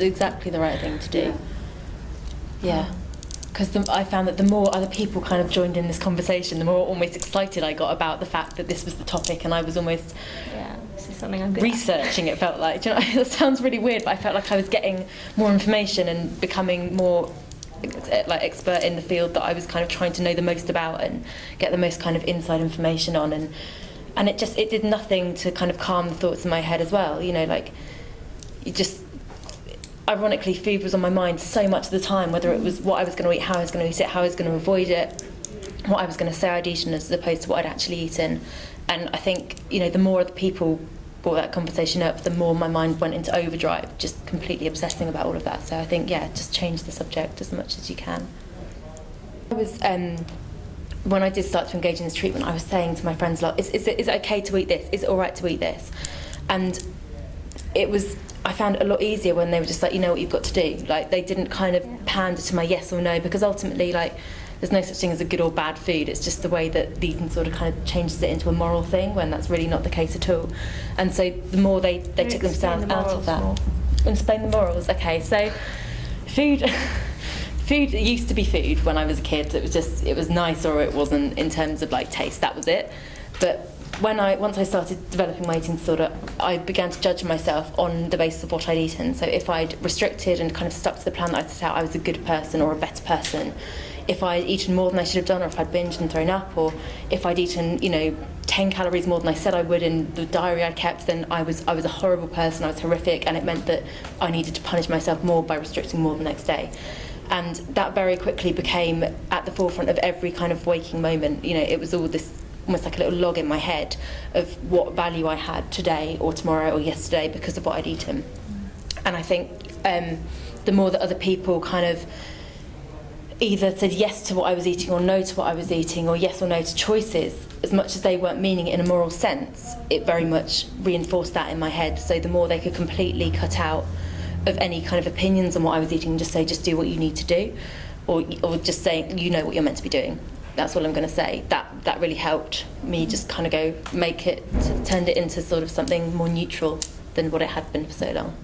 exactly the right thing to do. Yeah. Because I found that the more other people kind of joined in this conversation, the more almost excited I got about the fact that this was the topic, and I was almost this is something I'm good researching. It felt like, do you know, it sounds really weird, but I felt like I was getting more information and becoming more like expert in the field that I was kind of trying to know the most about and get the most kind of inside information on, and it did nothing to kind of calm the thoughts in my head as well. You know, like, you just, ironically, food was on my mind so much of the time, whether it was what I was going to eat, how I was going to eat it, how I was going to avoid it, what I was going to say I'd eaten as opposed to what I'd actually eaten. And I think, you know, the more other people brought that conversation up, the more my mind went into overdrive, just completely obsessing about all of that. So I think, just change the subject as much as you can. I was, when I did start to engage in this treatment, I was saying to my friends, like, is it okay to eat this? Is it all right to eat this? And I found it a lot easier when they were just like, you know what you've got to do. Like, they didn't kind of pander to my yes or no, because ultimately, like, there's no such thing as a good or bad food. It's just the way that the eating sort of kind of changes it into a moral thing, when that's really not the case at all. And so the more they took themselves out of that. More. Explain the morals. Okay, so food used to be food when I was a kid. It was nice or it wasn't in terms of like taste. That was it. But once I started developing my eating disorder, I began to judge myself on the basis of what I'd eaten. So if I'd restricted and kind of stuck to the plan that I'd set out, I was a good person or a better person. If I'd eaten more than I should have done, or if I'd binged and thrown up, or if I'd eaten, 10 calories more than I said I would in the diary I kept, then I was a horrible person, I was horrific, and it meant that I needed to punish myself more by restricting more the next day. And that very quickly became at the forefront of every kind of waking moment. It was all this, almost like a little log in my head of what value I had today or tomorrow or yesterday because of what I'd eaten. And I think the more that other people kind of either said yes to what I was eating or no to what I was eating, or yes or no to choices, as much as they weren't meaning it in a moral sense, it very much reinforced that in my head. So the more they could completely cut out of any kind of opinions on what I was eating and just say, just do what you need to do, or just say, you know what you're meant to be doing. That's all I'm going to say. That really helped me just kind of turned it into sort of something more neutral than what it had been for so long.